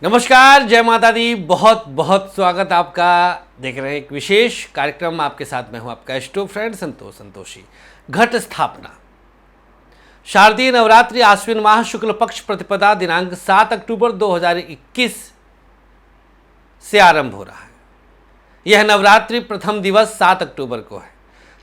नमस्कार, जय माता दी। बहुत बहुत स्वागत आपका। देख रहे हैं एक विशेष कार्यक्रम। आपके साथ मैं हूं आपका स्टो फ्रेंड संतोषी। घट स्थापना शारदीय नवरात्रि आश्विन माह शुक्ल पक्ष प्रतिपदा दिनांक 7 अक्टूबर 2021 से आरंभ हो रहा है। यह नवरात्रि प्रथम दिवस 7 अक्टूबर को है।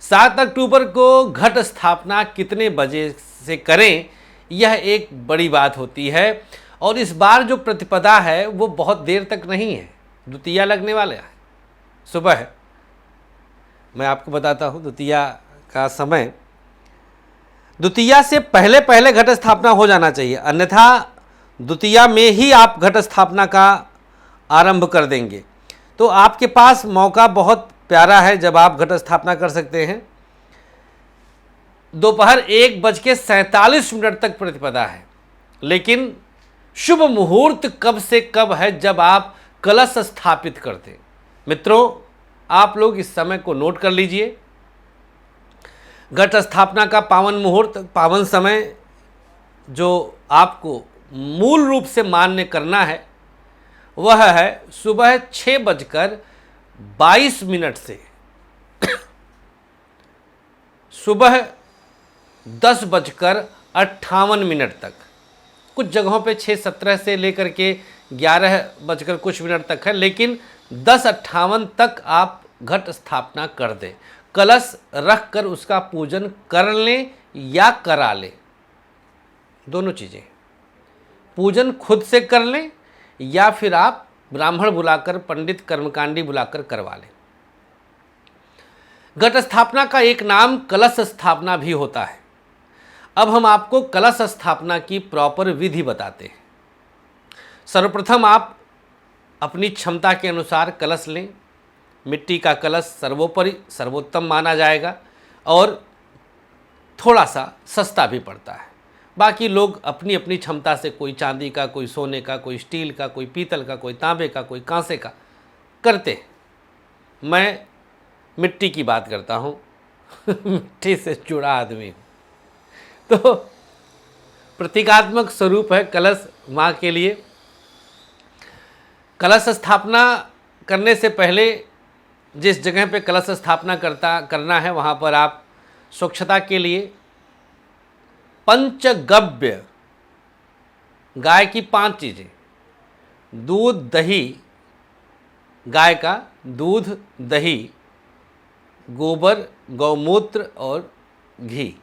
7 अक्टूबर को घट स्थापना कितने बजे से करें, यह एक बड़ी बात होती है। और इस बार जो प्रतिपदा है वो बहुत देर तक नहीं है, द्वितीया लगने वाला है सुबह। मैं आपको बताता हूँ द्वितीया का समय। द्वितीया से पहले पहले घट स्थापना हो जाना चाहिए, अन्यथा द्वितीया में ही आप घट स्थापना का आरंभ कर देंगे तो आपके पास मौका बहुत प्यारा है जब आप घट स्थापना कर सकते हैं। दोपहर 1:47 तक प्रतिपदा है, लेकिन शुभ मुहूर्त कब से कब है, जब आप कलश स्थापित करते। मित्रों, आप लोग इस समय को नोट कर लीजिए। घट स्थापना का पावन मुहूर्त, पावन समय जो आपको मूल रूप से मान्य करना है वह है सुबह 6:22 से सुबह 10:58 तक। कुछ जगहों पे 6:17 से लेकर के 11 कुछ मिनट तक है, लेकिन 10:58 तक आप घट स्थापना कर दें। कलश रख कर उसका पूजन कर लें या करा लें, दोनों चीज़ें। पूजन खुद से कर लें या फिर आप ब्राह्मण बुलाकर, पंडित कर्मकांडी बुलाकर करवा लें। घट स्थापना का एक नाम कलश स्थापना भी होता है। अब हम आपको कलश स्थापना की प्रॉपर विधि बताते हैं। सर्वप्रथम आप अपनी क्षमता के अनुसार कलश लें। मिट्टी का कलश सर्वोपरि सर्वोत्तम माना जाएगा और थोड़ा सा सस्ता भी पड़ता है। बाकी लोग अपनी अपनी क्षमता से, कोई चांदी का, कोई सोने का, कोई स्टील का, कोई पीतल का, कोई तांबे का, कोई कांसे का करते हैं। मैं मिट्टी की बात करता हूँ मिट्टी से जुड़ा आदमी हूँ। तो प्रतीकात्मक स्वरूप है कलश माँ के लिए। कलश स्थापना करने से पहले जिस जगह पे कलश स्थापना करना है वहाँ पर आप स्वच्छता के लिए पंचगव्य, गाय की 5 चीज़ें, दूध, दही, गाय का दूध, दही, गोबर, गौमूत्र और घी,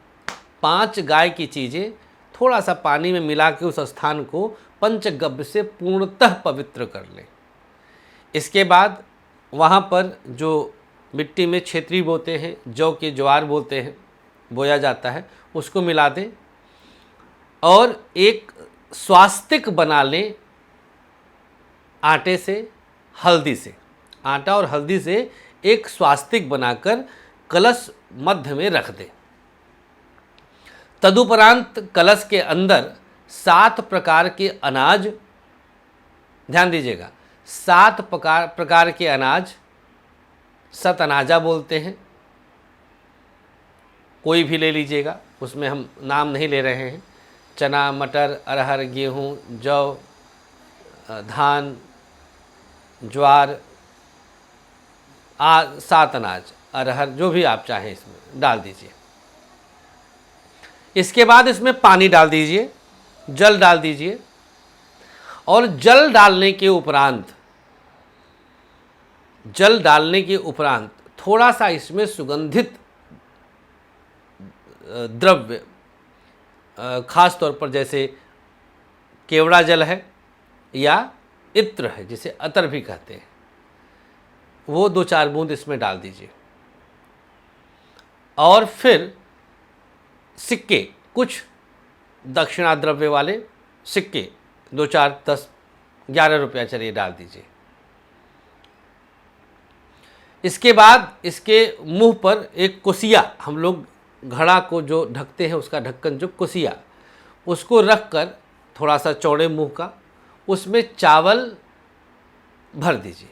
5 गाय की चीज़ें थोड़ा सा पानी में मिला के उस स्थान को पंचगव्य से पूर्णतः पवित्र कर लें। इसके बाद वहाँ पर जो मिट्टी में क्षेत्री बोते हैं, जौ के ज्वार बोलते हैं, बोया जाता है, उसको मिला दें और एक स्वास्तिक बना लें आटे से, हल्दी से। आटा और हल्दी से एक स्वास्तिक बनाकर कलश मध्य में रख दें। तदुपरांत कलश के अंदर 7 प्रकार के अनाज, ध्यान दीजिएगा, 7 प्रकार के अनाज, सतअनाजा बोलते हैं, कोई भी ले लीजिएगा, उसमें हम नाम नहीं ले रहे हैं। चना, मटर, अरहर, गेहूँ, जौ, धान, ज्वार, 7 अनाज, अरहर, जो भी आप चाहें इसमें डाल दीजिए। इसके बाद इसमें पानी डाल दीजिए, जल डाल दीजिए और जल डालने के उपरांत थोड़ा सा इसमें सुगंधित द्रव्य, खास तौर पर जैसे केवड़ा जल है या इत्र है, जिसे अतर भी कहते हैं, वो 2-4 बूंद इसमें डाल दीजिए। और फिर सिक्के, कुछ दक्षिणा द्रव्य वाले सिक्के 2, 4, 10, 11 रुपया चलिए डाल दीजिए। इसके बाद इसके मुंह पर एक कुसिया, हम लोग घड़ा को जो ढकते हैं उसका ढक्कन, जो कुसिया, उसको रख कर थोड़ा सा चौड़े मुंह का, उसमें चावल भर दीजिए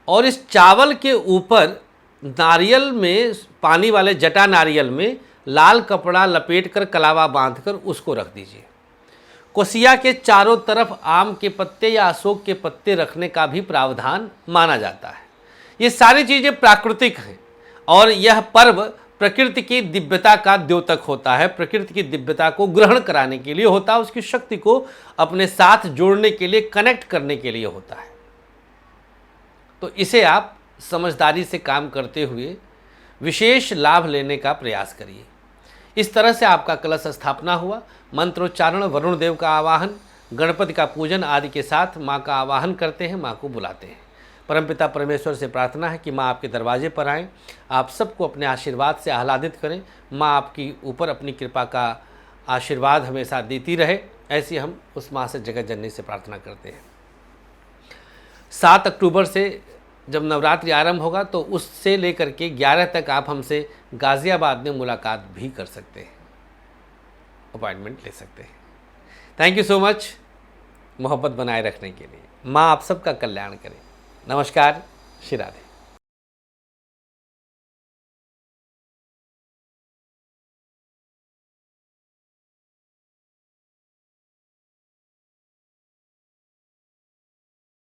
और इस चावल के ऊपर नारियल में, पानी वाले जटा नारियल में लाल कपड़ा लपेटकर कलावा बांधकर उसको रख दीजिए। कोसिया के चारों तरफ आम के पत्ते या अशोक के पत्ते रखने का भी प्रावधान माना जाता है। ये सारी चीज़ें प्राकृतिक हैं और यह पर्व प्रकृति की दिव्यता का द्योतक होता है। प्रकृति की दिव्यता को ग्रहण कराने के लिए होता है, उसकी शक्ति को अपने साथ जोड़ने के लिए, कनेक्ट करने के लिए होता है। तो इसे आप समझदारी से काम करते हुए विशेष लाभ लेने का प्रयास करिए। इस तरह से आपका कलश स्थापना हुआ। मंत्रोच्चारण, वरुण देव का आवाहन, गणपति का पूजन आदि के साथ माँ का आवाहन करते हैं, माँ को बुलाते हैं। परमपिता परमेश्वर से प्रार्थना है कि माँ आपके दरवाजे पर आएँ, आप सबको अपने आशीर्वाद से आह्लादित करें। माँ आपकी ऊपर अपनी कृपा का आशीर्वाद हमेशा देती रहे, ऐसी हम उस माँ से, जगत जननी से प्रार्थना करते हैं। 7 अक्टूबर से जब नवरात्रि आरंभ होगा तो उससे लेकर के 11 तक आप हमसे गाज़ियाबाद में मुलाकात भी कर सकते हैं, अपॉइंटमेंट ले सकते हैं। थैंक यू सो मच मोहब्बत बनाए रखने के लिए। माँ आप सबका कल्याण करें। नमस्कार, श्री राधे।